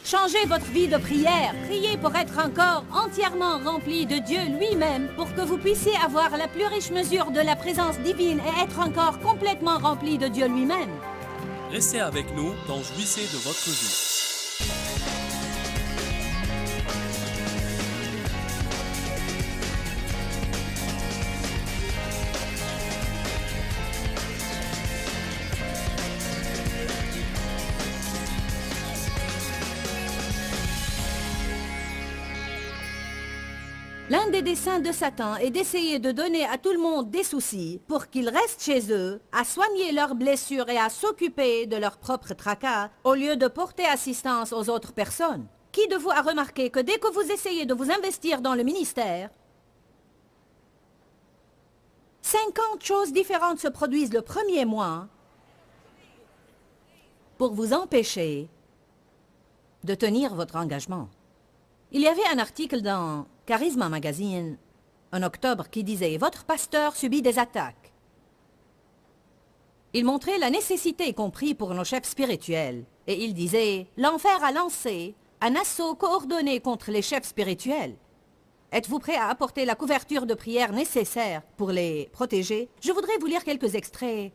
Changez votre vie de prière. Priez pour être encore entièrement rempli de Dieu lui-même, pour que vous puissiez avoir la plus riche mesure de la présence divine et être encore complètement rempli de Dieu lui-même. Restez avec nous dans Jouissez de votre vie. L'un des desseins de Satan est d'essayer de donner à tout le monde des soucis pour qu'ils restent chez eux, à soigner leurs blessures et à s'occuper de leurs propres tracas, au lieu de porter assistance aux autres personnes. Qui de vous a remarqué que dès que vous essayez de vous investir dans le ministère, 50 choses différentes se produisent le premier mois pour vous empêcher de tenir votre engagement? Il y avait un article dans Charisma Magazine en octobre qui disait « Votre pasteur subit des attaques ». Il montrait la nécessité, y compris pour nos chefs spirituels, et il disait « L'enfer a lancé un assaut coordonné contre les chefs spirituels. Êtes-vous prêt à apporter la couverture de prière nécessaire pour les protéger ?» Je voudrais vous lire quelques extraits.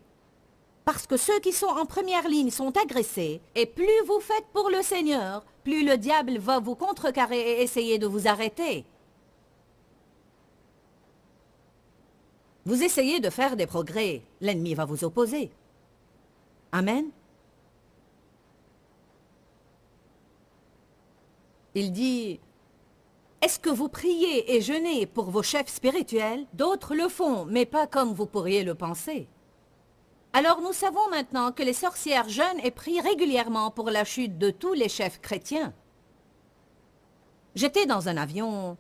Parce que ceux qui sont en première ligne sont agressés, et plus vous faites pour le Seigneur, plus le diable va vous contrecarrer et essayer de vous arrêter. Vous essayez de faire des progrès, l'ennemi va vous opposer. Amen. Il dit, est-ce que vous priez et jeûnez pour vos chefs spirituels? D'autres le font, mais pas comme vous pourriez le penser. Alors nous savons maintenant que les sorcières jeûnent et prient régulièrement pour la chute de tous les chefs chrétiens. J'étais dans un avion,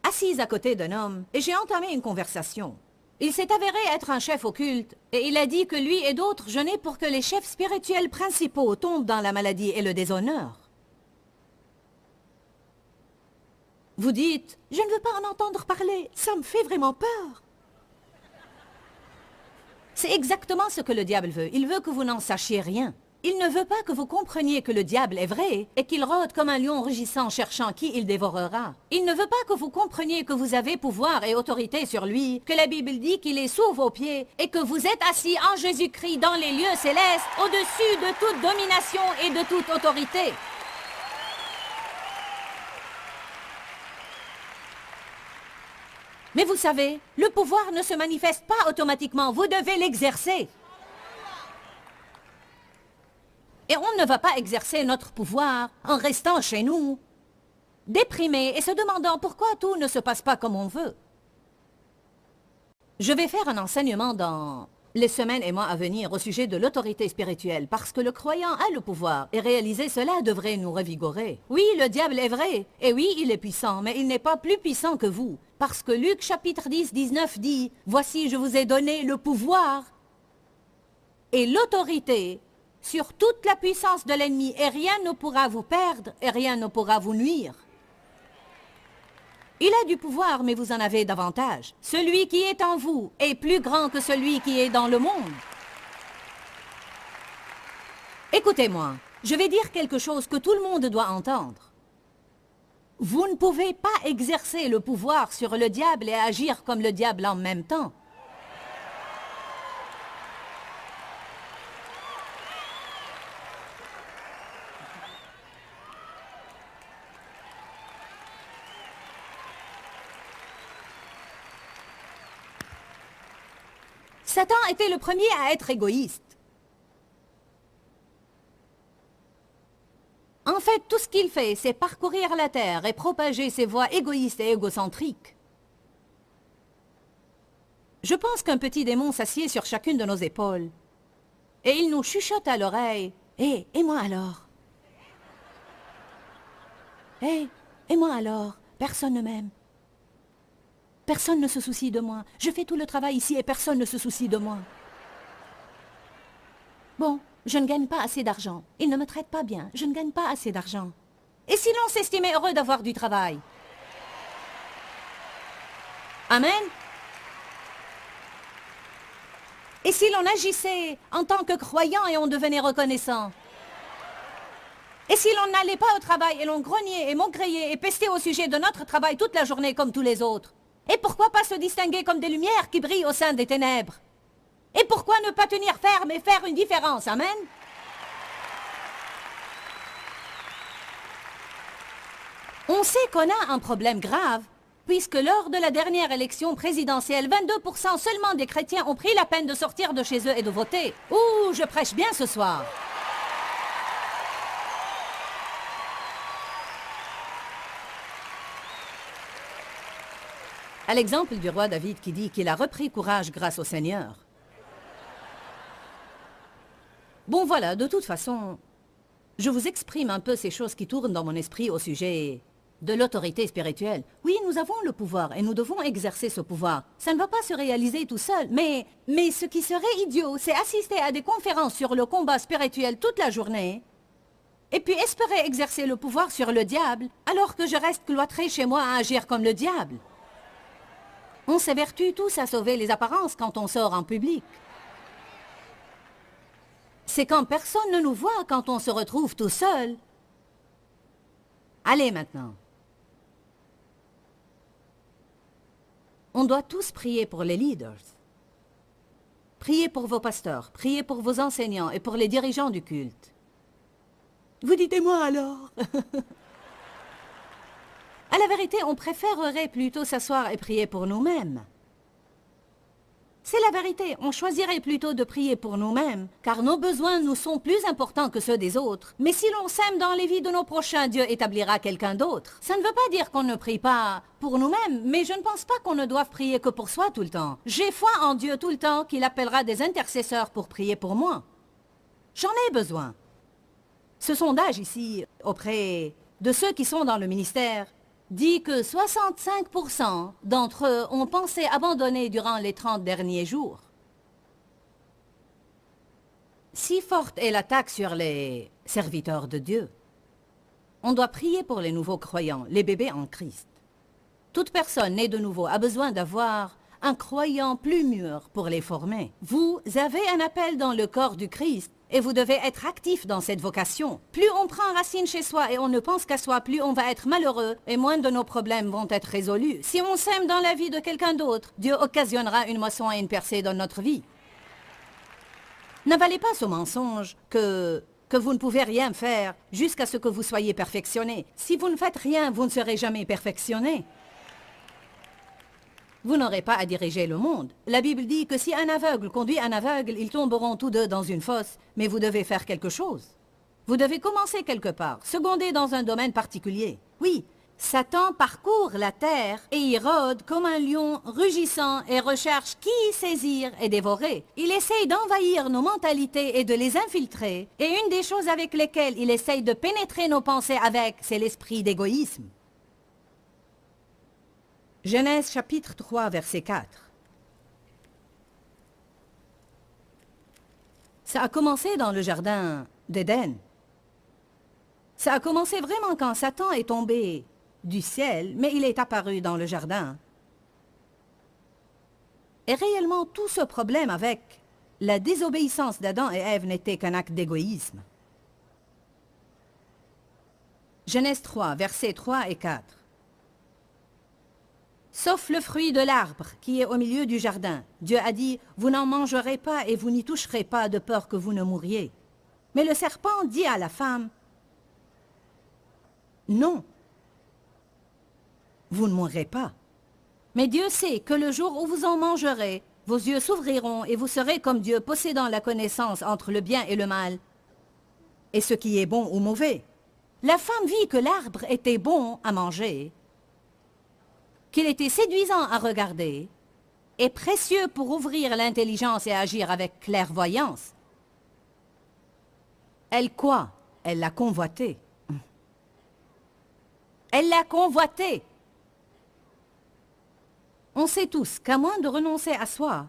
assise à côté d'un homme, et j'ai entamé une conversation. Il s'est avéré être un chef occulte, et il a dit que lui et d'autres jeûnaient pour que les chefs spirituels principaux tombent dans la maladie et le déshonneur. Vous dites, je ne veux pas en entendre parler, ça me fait vraiment peur. C'est exactement ce que le diable veut. Il veut que vous n'en sachiez rien. Il ne veut pas que vous compreniez que le diable est vrai et qu'il rôde comme un lion rugissant cherchant qui il dévorera. Il ne veut pas que vous compreniez que vous avez pouvoir et autorité sur lui, que la Bible dit qu'il est sous vos pieds et que vous êtes assis en Jésus-Christ dans les lieux célestes, au-dessus de toute domination et de toute autorité. Mais vous savez, le pouvoir ne se manifeste pas automatiquement, vous devez l'exercer. Et on ne va pas exercer notre pouvoir en restant chez nous, déprimés et se demandant pourquoi tout ne se passe pas comme on veut. Je vais faire un enseignement dans les semaines et mois à venir au sujet de l'autorité spirituelle, parce que le croyant a le pouvoir, et réaliser cela devrait nous revigorer. Oui, le diable est vrai, et oui, il est puissant, mais il n'est pas plus puissant que vous, parce que Luc chapitre 10, 19 dit, « Voici, je vous ai donné le pouvoir et l'autorité sur toute la puissance de l'ennemi, et rien ne pourra vous perdre, et rien ne pourra vous nuire. » Il a du pouvoir, mais vous en avez davantage. Celui qui est en vous est plus grand que celui qui est dans le monde. Écoutez-moi, je vais dire quelque chose que tout le monde doit entendre. Vous ne pouvez pas exercer le pouvoir sur le diable et agir comme le diable en même temps. Satan était le premier à être égoïste. En fait, tout ce qu'il fait, c'est parcourir la terre et propager ses voies égoïstes et égocentriques. Je pense qu'un petit démon s'assied sur chacune de nos épaules. Et il nous chuchote à l'oreille. « Hé, et moi alors? Hé, et moi alors? Personne ne m'aime. Personne ne se soucie de moi. Je fais tout le travail ici et personne ne se soucie de moi. Bon, je ne gagne pas assez d'argent. Ils ne me traitent pas bien. Je ne gagne pas assez d'argent. Et si l'on s'estimait heureux d'avoir du travail? Amen? Et si l'on agissait en tant que croyant et on devenait reconnaissant? Et si l'on n'allait pas au travail et l'on grognait et maugréait et pestait au sujet de notre travail toute la journée comme tous les autres? Et pourquoi pas se distinguer comme des lumières qui brillent au sein des ténèbres? Et pourquoi ne pas tenir ferme et faire une différence? Amen? On sait qu'on a un problème grave, puisque lors de la dernière élection présidentielle, 22% seulement des chrétiens ont pris la peine de sortir de chez eux et de voter. Ouh, je prêche bien ce soir. À l'exemple du roi David qui dit qu'il a repris courage grâce au Seigneur. Bon voilà, de toute façon, je vous exprime un peu ces choses qui tournent dans mon esprit au sujet de l'autorité spirituelle. Oui, nous avons le pouvoir et nous devons exercer ce pouvoir. Ça ne va pas se réaliser tout seul, mais ce qui serait idiot, c'est assister à des conférences sur le combat spirituel toute la journée et puis espérer exercer le pouvoir sur le diable alors que je reste cloîtré chez moi à agir comme le diable. On s'évertue tous à sauver les apparences quand on sort en public. C'est quand personne ne nous voit, quand on se retrouve tout seul. Allez maintenant. On doit tous prier pour les leaders. Priez pour vos pasteurs, priez pour vos enseignants et pour les dirigeants du culte. Vous dites-moi alors. À la vérité, on préférerait plutôt s'asseoir et prier pour nous-mêmes. C'est la vérité, on choisirait plutôt de prier pour nous-mêmes, car nos besoins nous sont plus importants que ceux des autres. Mais si l'on sème dans les vies de nos prochains, Dieu établira quelqu'un d'autre. Ça ne veut pas dire qu'on ne prie pas pour nous-mêmes, mais je ne pense pas qu'on ne doive prier que pour soi tout le temps. J'ai foi en Dieu tout le temps qu'il appellera des intercesseurs pour prier pour moi. J'en ai besoin. Ce sondage ici, auprès de ceux qui sont dans le ministère, dit que 65% d'entre eux ont pensé abandonner durant les 30 derniers jours. Si forte est l'attaque sur les serviteurs de Dieu, on doit prier pour les nouveaux croyants, les bébés en Christ. Toute personne née de nouveau a besoin d'avoir un croyant plus mûr pour les former. Vous avez un appel dans le corps du Christ. Et vous devez être actif dans cette vocation. Plus on prend racine chez soi et on ne pense qu'à soi, plus on va être malheureux et moins de nos problèmes vont être résolus. Si on sème dans la vie de quelqu'un d'autre, Dieu occasionnera une moisson et une percée dans notre vie. N'avalez pas ce mensonge que vous ne pouvez rien faire jusqu'à ce que vous soyez perfectionné. Si vous ne faites rien, vous ne serez jamais perfectionné. Vous n'aurez pas à diriger le monde. La Bible dit que si un aveugle conduit un aveugle, ils tomberont tous deux dans une fosse, mais vous devez faire quelque chose. Vous devez commencer quelque part, seconder dans un domaine particulier. Oui, Satan parcourt la terre et y rôde comme un lion rugissant et recherche qui saisir et dévorer. Il essaye d'envahir nos mentalités et de les infiltrer. Et une des choses avec lesquelles il essaye de pénétrer nos pensées avec, c'est l'esprit d'égoïsme. Genèse chapitre 3, verset 4. Ça a commencé dans le jardin d'Éden. Ça a commencé vraiment quand Satan est tombé du ciel, mais il est apparu dans le jardin. Et réellement, tout ce problème avec la désobéissance d'Adam et Ève n'était qu'un acte d'égoïsme. Genèse 3, versets 3 et 4. Sauf le fruit de l'arbre qui est au milieu du jardin. Dieu a dit, vous n'en mangerez pas et vous n'y toucherez pas de peur que vous ne mouriez. Mais le serpent dit à la femme, non, vous ne mourrez pas. Mais Dieu sait que le jour où vous en mangerez, vos yeux s'ouvriront et vous serez comme Dieu, possédant la connaissance entre le bien et le mal, et ce qui est bon ou mauvais. La femme vit que l'arbre était bon à manger, qu'il était séduisant à regarder et précieux pour ouvrir l'intelligence et agir avec clairvoyance. Elle quoi? Elle l'a convoité. Elle l'a convoité. On sait tous qu'à moins de renoncer à soi,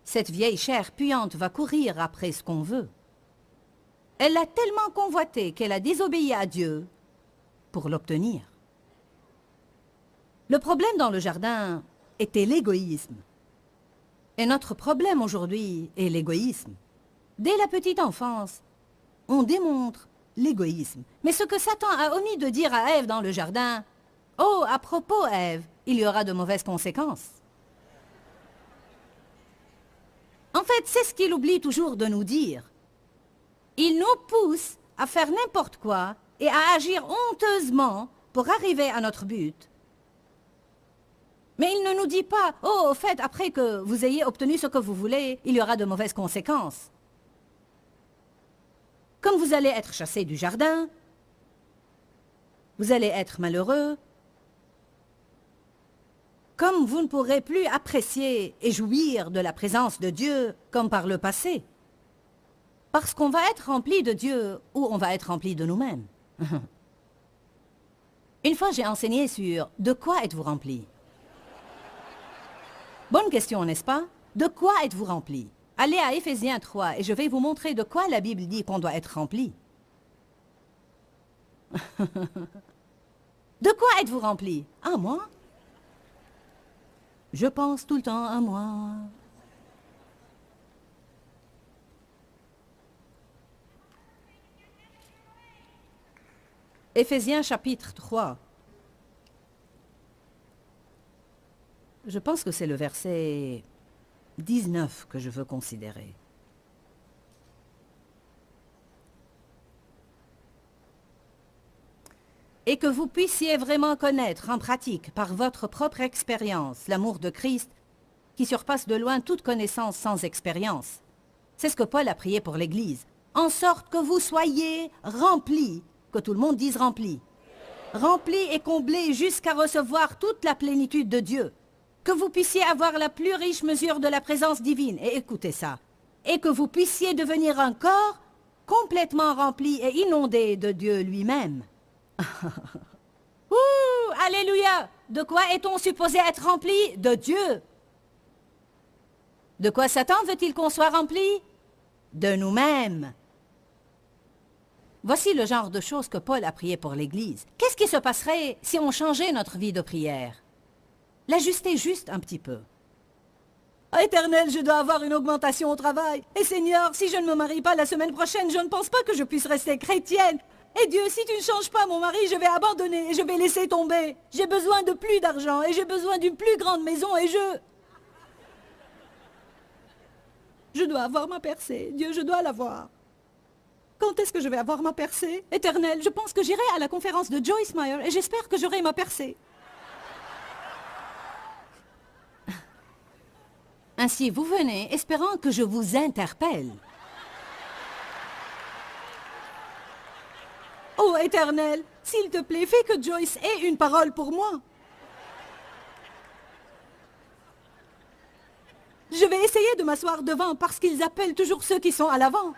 cette vieille chair puante va courir après ce qu'on veut. Elle l'a tellement convoité qu'elle a désobéi à Dieu pour l'obtenir. Le problème dans le jardin était l'égoïsme. Et notre problème aujourd'hui est l'égoïsme. Dès la petite enfance, on démontre l'égoïsme. Mais ce que Satan a omis de dire à Ève dans le jardin, « Oh, à propos, Ève, il y aura de mauvaises conséquences. » En fait, c'est ce qu'il oublie toujours de nous dire. Il nous pousse à faire n'importe quoi et à agir honteusement pour arriver à notre but. Mais il ne nous dit pas, « Oh, au fait, après que vous ayez obtenu ce que vous voulez, il y aura de mauvaises conséquences. » Comme vous allez être chassé du jardin, vous allez être malheureux, comme vous ne pourrez plus apprécier et jouir de la présence de Dieu comme par le passé. Parce qu'on va être rempli de Dieu ou on va être rempli de nous-mêmes. Une fois, j'ai enseigné sur « De quoi êtes-vous rempli ?» Bonne question, n'est-ce pas? De quoi êtes-vous rempli? Allez à Éphésiens 3 et je vais vous montrer de quoi la Bible dit qu'on doit être rempli. De quoi êtes-vous rempli? À moi? Je pense tout le temps à moi. Éphésiens chapitre 3. Je pense que c'est le verset 19 que je veux considérer. Et que vous puissiez vraiment connaître en pratique, par votre propre expérience, l'amour de Christ, qui surpasse de loin toute connaissance sans expérience. C'est ce que Paul a prié pour l'Église, en sorte que vous soyez remplis, que tout le monde dise remplis, remplis et comblés jusqu'à recevoir toute la plénitude de Dieu, que vous puissiez avoir la plus riche mesure de la présence divine, et écoutez ça, et que vous puissiez devenir un corps complètement rempli et inondé de Dieu lui-même. Ouh, alléluia! De quoi est-on supposé être rempli? De Dieu. De quoi Satan veut-il qu'on soit rempli? De nous-mêmes. Voici le genre de choses que Paul a prié pour l'Église. Qu'est-ce qui se passerait si on changeait notre vie de prière? L'ajuster juste un petit peu. Oh, Éternel, je dois avoir une augmentation au travail. Et Seigneur, si je ne me marie pas la semaine prochaine, je ne pense pas que je puisse rester chrétienne. Et Dieu, si tu ne changes pas mon mari, je vais abandonner et je vais laisser tomber. J'ai besoin de plus d'argent et j'ai besoin d'une plus grande maison et je dois avoir ma percée. Dieu, je dois l'avoir. Quand est-ce que je vais avoir ma percée? Éternel, je pense que j'irai à la conférence de Joyce Meyer et j'espère que j'aurai ma percée. Ainsi, vous venez espérant que je vous interpelle. Oh, Éternel, s'il te plaît, fais que Joyce ait une parole pour moi. Je vais essayer de m'asseoir devant parce qu'ils appellent toujours ceux qui sont à l'avant.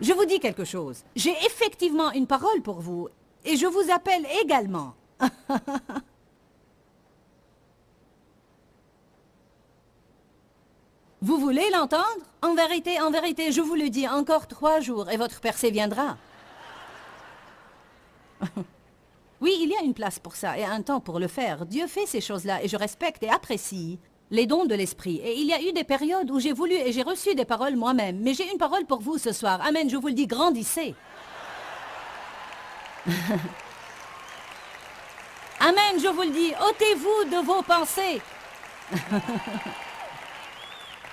Je vous dis quelque chose. J'ai effectivement une parole pour vous et je vous appelle également. Vous voulez l'entendre? En vérité, je vous le dis, encore 3 jours et votre percée viendra. Oui, il y a une place pour ça et un temps pour le faire. Dieu fait ces choses-là et je respecte et apprécie les dons de l'esprit. Et il y a eu des périodes où j'ai voulu et j'ai reçu des paroles moi-même. Mais j'ai une parole pour vous ce soir. Amen, je vous le dis, grandissez. Amen, je vous le dis, ôtez-vous de vos pensées.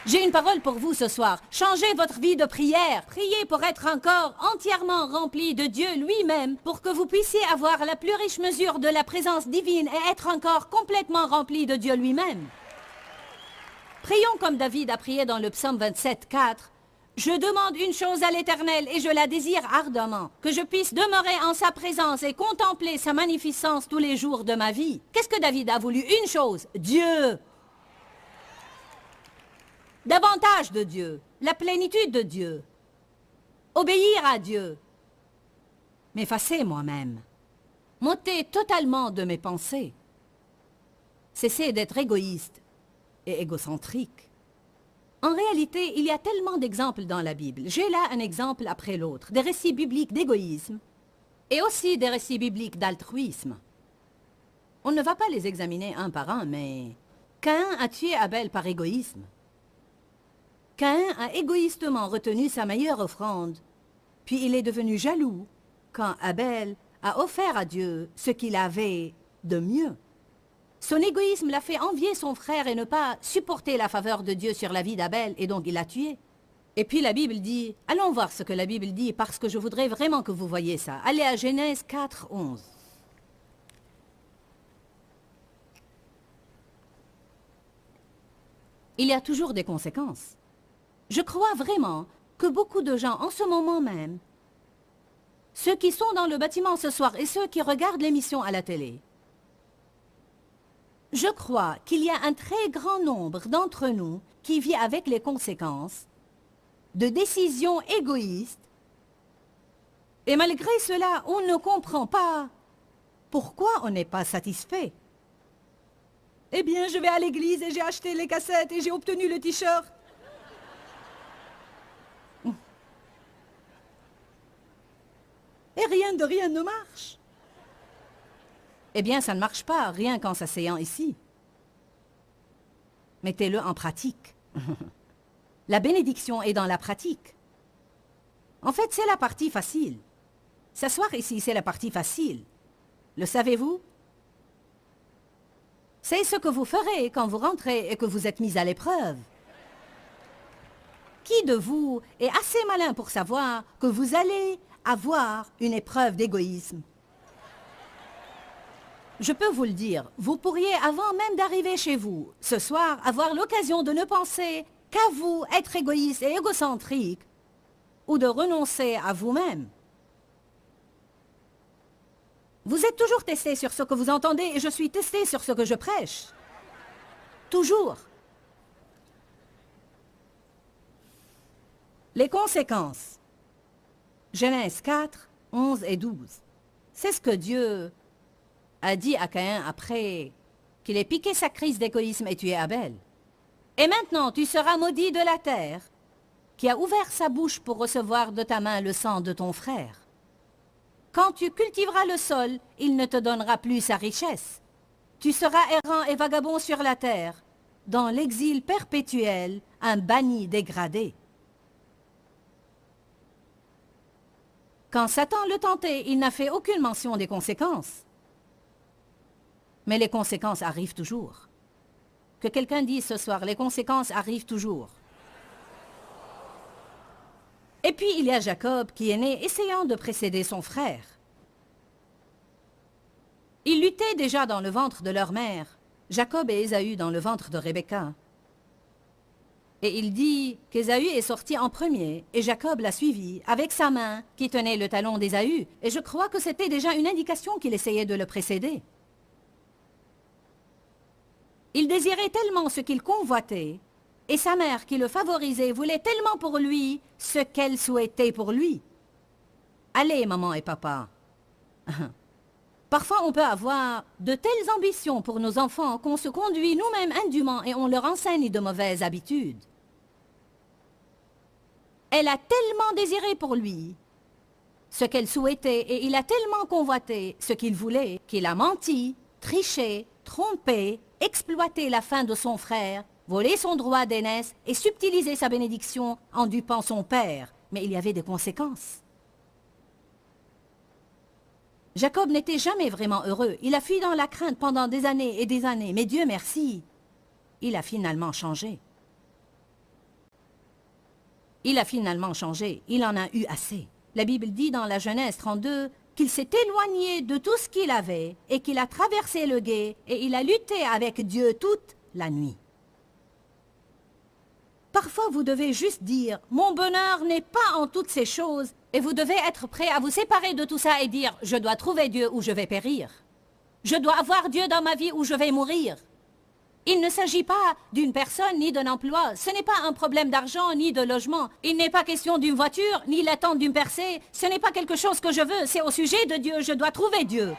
J'ai une parole pour vous ce soir. Changez votre vie de prière. Priez pour être un corps entièrement rempli de Dieu lui-même, pour que vous puissiez avoir la plus riche mesure de la présence divine et être un corps complètement rempli de Dieu lui-même. Prions comme David a prié dans le psaume 27, 4. « Je demande une chose à l'Éternel et je la désire ardemment, que je puisse demeurer en sa présence et contempler sa magnificence tous les jours de ma vie. » Qu'est-ce que David a voulu? Une chose, Dieu. Davantage de Dieu, la plénitude de Dieu, obéir à Dieu, m'effacer moi-même, m'ôter totalement de mes pensées, cesser d'être égoïste et égocentrique. En réalité, il y a tellement d'exemples dans la Bible. J'ai là un exemple après l'autre, des récits bibliques d'égoïsme et aussi des récits bibliques d'altruisme. On ne va pas les examiner un par un, mais Caïn a tué Abel par égoïsme. Caïn a égoïstement retenu sa meilleure offrande, puis il est devenu jaloux quand Abel a offert à Dieu ce qu'il avait de mieux. Son égoïsme l'a fait envier son frère et ne pas supporter la faveur de Dieu sur la vie d'Abel, et donc il l'a tué. Et puis la Bible dit, allons voir ce que la Bible dit, parce que je voudrais vraiment que vous voyiez ça. Allez à Genèse 4, 11. Il y a toujours des conséquences. Je crois vraiment que beaucoup de gens en ce moment même, ceux qui sont dans le bâtiment ce soir et ceux qui regardent l'émission à la télé, je crois qu'il y a un très grand nombre d'entre nous qui vit avec les conséquences de décisions égoïstes, et malgré cela, on ne comprend pas pourquoi on n'est pas satisfait. Eh bien, je vais à l'église et j'ai acheté les cassettes et j'ai obtenu le t-shirt. Et rien de rien ne marche. Eh bien, ça ne marche pas, rien qu'en s'asseyant ici. Mettez-le en pratique. La bénédiction est dans la pratique. En fait, c'est la partie facile. S'asseoir ici, c'est la partie facile. Le savez-vous? C'est ce que vous ferez quand vous rentrez et que vous êtes mis à l'épreuve. Qui de vous est assez malin pour savoir que vous allez avoir une épreuve d'égoïsme? Je peux vous le dire, vous pourriez, avant même d'arriver chez vous, ce soir, avoir l'occasion de ne penser qu'à vous, être égoïste et égocentrique, ou de renoncer à vous-même. Vous êtes toujours testé sur ce que vous entendez et je suis testé sur ce que je prêche. Toujours. Les conséquences. Genèse 4, 11 et 12. C'est ce que Dieu a dit à Caïn après qu'il ait piqué sa crise d'égoïsme et tué Abel. Et maintenant, tu seras maudit de la terre, qui a ouvert sa bouche pour recevoir de ta main le sang de ton frère. Quand tu cultiveras le sol, il ne te donnera plus sa richesse. Tu seras errant et vagabond sur la terre, dans l'exil perpétuel, un banni dégradé. Quand Satan le tentait, il n'a fait aucune mention des conséquences. Mais les conséquences arrivent toujours. Que quelqu'un dise ce soir, les conséquences arrivent toujours. Et puis il y a Jacob qui est né essayant de précéder son frère. Ils luttaient déjà dans le ventre de leur mère, Jacob et Ésaü dans le ventre de Rebecca. Et il dit qu'Ésaü est sorti en premier et Jacob l'a suivi avec sa main qui tenait le talon d'Ésaü. Et je crois que c'était déjà une indication qu'il essayait de le précéder. Il désirait tellement ce qu'il convoitait, et sa mère qui le favorisait voulait tellement pour lui ce qu'elle souhaitait pour lui. Allez, maman et papa. Parfois, on peut avoir de telles ambitions pour nos enfants qu'on se conduit nous-mêmes indûment et on leur enseigne de mauvaises habitudes. Elle a tellement désiré pour lui ce qu'elle souhaitait et il a tellement convoité ce qu'il voulait qu'il a menti, triché, trompé, exploité la faim de son frère, volé son droit d'aînesse et subtilisé sa bénédiction en dupant son père. Mais il y avait des conséquences. Jacob n'était jamais vraiment heureux. Il a fui dans la crainte pendant des années et des années. Mais Dieu merci, il a finalement changé. Il a finalement changé. Il en a eu assez. La Bible dit dans la Genèse 32 qu'il s'est éloigné de tout ce qu'il avait et qu'il a traversé le gué et il a lutté avec Dieu toute la nuit. Parfois, vous devez juste dire « Mon bonheur n'est pas en toutes ces choses » et vous devez être prêt à vous séparer de tout ça et dire « Je dois trouver Dieu ou je vais périr. Je dois avoir Dieu dans ma vie ou je vais mourir. » Il ne s'agit pas d'une personne ni d'un emploi. Ce n'est pas un problème d'argent ni de logement. Il n'est pas question d'une voiture ni l'attente d'une percée. Ce n'est pas quelque chose que je veux. C'est au sujet de Dieu. Je dois trouver Dieu.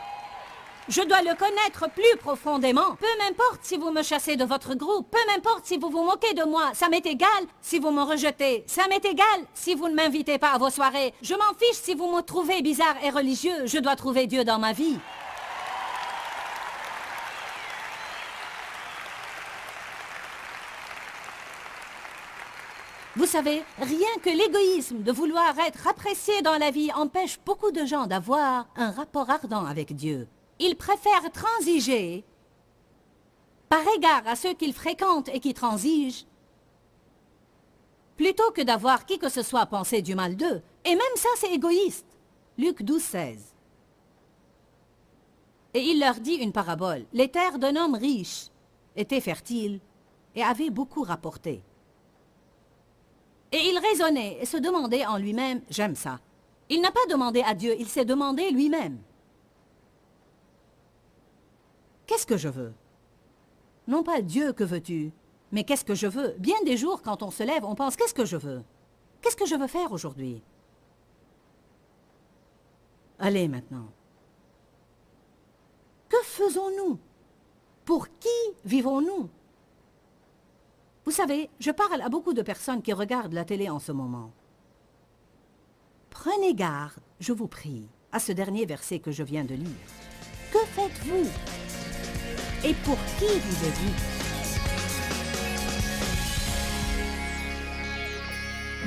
Je dois le connaître plus profondément. Peu m'importe si vous me chassez de votre groupe. Peu m'importe si vous vous moquez de moi. Ça m'est égal si vous me rejetez. Ça m'est égal si vous ne m'invitez pas à vos soirées. Je m'en fiche si vous me trouvez bizarre et religieux. Je dois trouver Dieu dans ma vie. savez, rien que l'égoïsme de vouloir être apprécié dans la vie empêche beaucoup de gens d'avoir un rapport ardent avec Dieu. Ils préfèrent transiger par égard à ceux qu'ils fréquentent et qui transigent, plutôt que d'avoir qui que ce soit penser du mal d'eux. Et même ça, c'est égoïste. Luc 12, 16. Et il leur dit une parabole. Les terres d'un homme riche étaient fertiles et avaient beaucoup rapporté. Et il raisonnait et se demandait en lui-même, j'aime ça. Il n'a pas demandé à Dieu, il s'est demandé lui-même. Qu'est-ce que je veux? Non pas Dieu, que veux-tu? Mais qu'est-ce que je veux? Bien des jours, quand on se lève, on pense, qu'est-ce que je veux? Qu'est-ce que je veux faire aujourd'hui? Allez maintenant. Que faisons-nous? Pour qui vivons-nous? Vous savez, je parle à beaucoup de personnes qui regardent la télé en ce moment. Prenez garde, je vous prie, à ce dernier verset que je viens de lire. Que faites-vous? Et pour qui vivez-vous?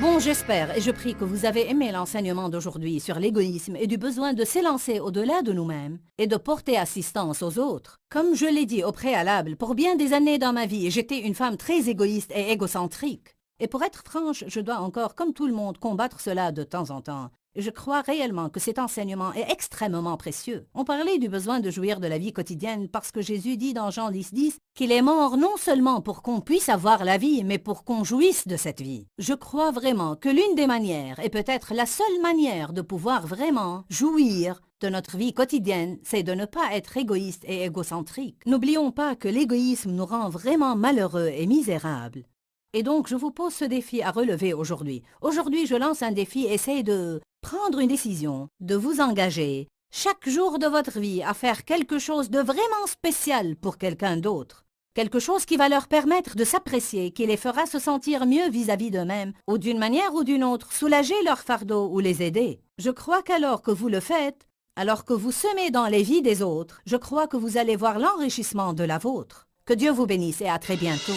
Bon, j'espère et je prie que vous avez aimé l'enseignement d'aujourd'hui sur l'égoïsme et du besoin de s'élancer au-delà de nous-mêmes et de porter assistance aux autres. Comme je l'ai dit au préalable, pour bien des années dans ma vie, j'étais une femme très égoïste et égocentrique. Et pour être franche, je dois encore, comme tout le monde, combattre cela de temps en temps. Je crois réellement que cet enseignement est extrêmement précieux. On parlait du besoin de jouir de la vie quotidienne parce que Jésus dit dans Jean 10, 10 qu'il est mort non seulement pour qu'on puisse avoir la vie, mais pour qu'on jouisse de cette vie. Je crois vraiment que l'une des manières, et peut-être la seule manière de pouvoir vraiment jouir de notre vie quotidienne, c'est de ne pas être égoïste et égocentrique. N'oublions pas que l'égoïsme nous rend vraiment malheureux et misérables. Et donc, je vous pose ce défi à relever aujourd'hui. Aujourd'hui, je lance un défi, essayez de prendre une décision, de vous engager chaque jour de votre vie à faire quelque chose de vraiment spécial pour quelqu'un d'autre. Quelque chose qui va leur permettre de s'apprécier, qui les fera se sentir mieux vis-à-vis d'eux-mêmes, ou d'une manière ou d'une autre, soulager leur fardeau ou les aider. Je crois qu'alors que vous le faites, alors que vous semez dans les vies des autres, je crois que vous allez voir l'enrichissement de la vôtre. Que Dieu vous bénisse et à très bientôt.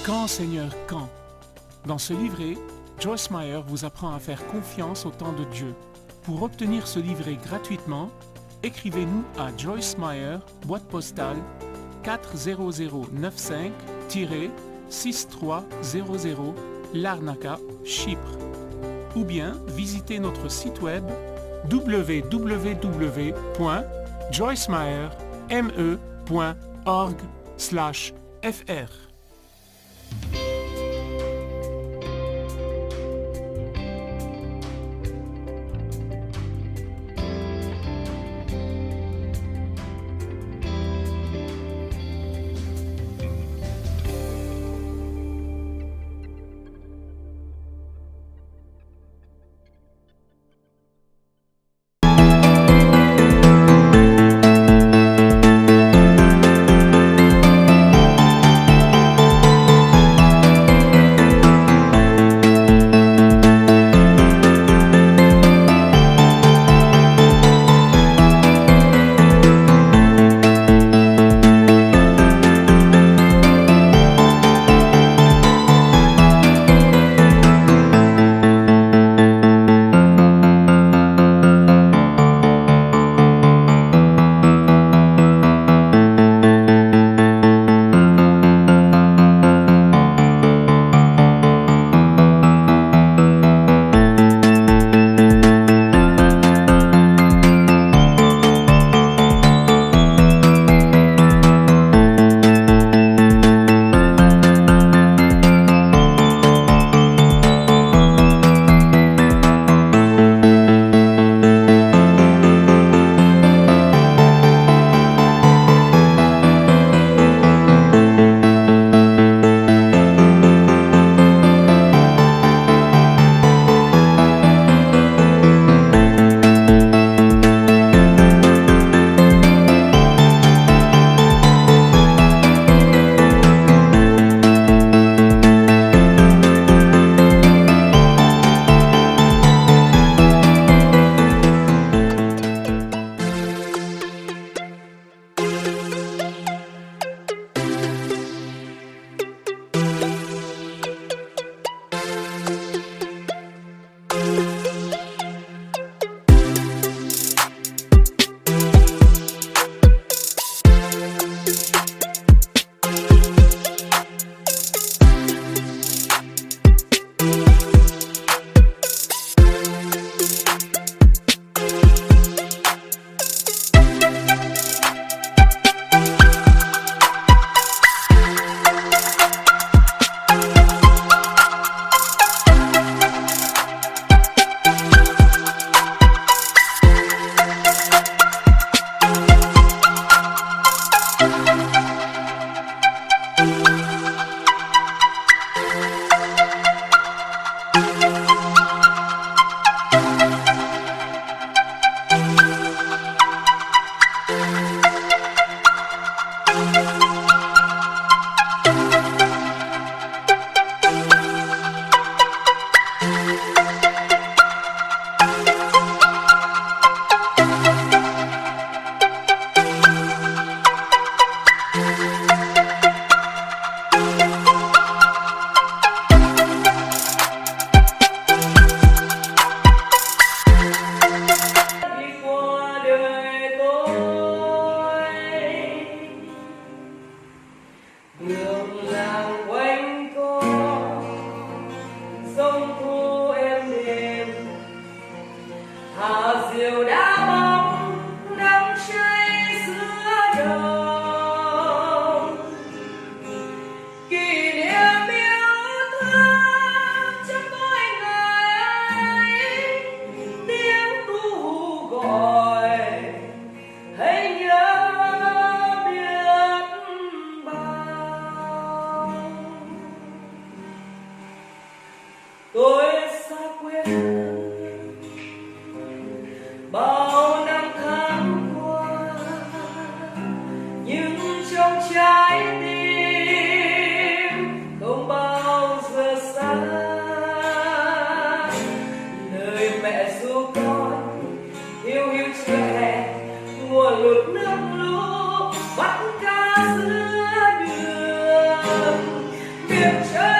Quand, Seigneur, quand? Dans ce livret, Joyce Meyer vous apprend à faire confiance au temps de Dieu. Pour obtenir ce livret gratuitement, écrivez-nous à Joyce Meyer, boîte postale 40095-6300, Larnaca, Chypre. Ou bien visitez notre site web www.joycemeyer.org/fr. sông thu êm đềm, thả diều đá bóng nắng cháy giữa đồng, kỷ niệm yêu thương trong mỗi ngày ấy, tiếng ru gọi hãy nhớ biết bao. Tôi xa quê bao năm tháng qua, nhưng trong trái tim không bao giờ xa. Lời mẹ ru con hiu hiu chưa hè, mùa lụt nước lũ bắt cá giữa đường, miền trời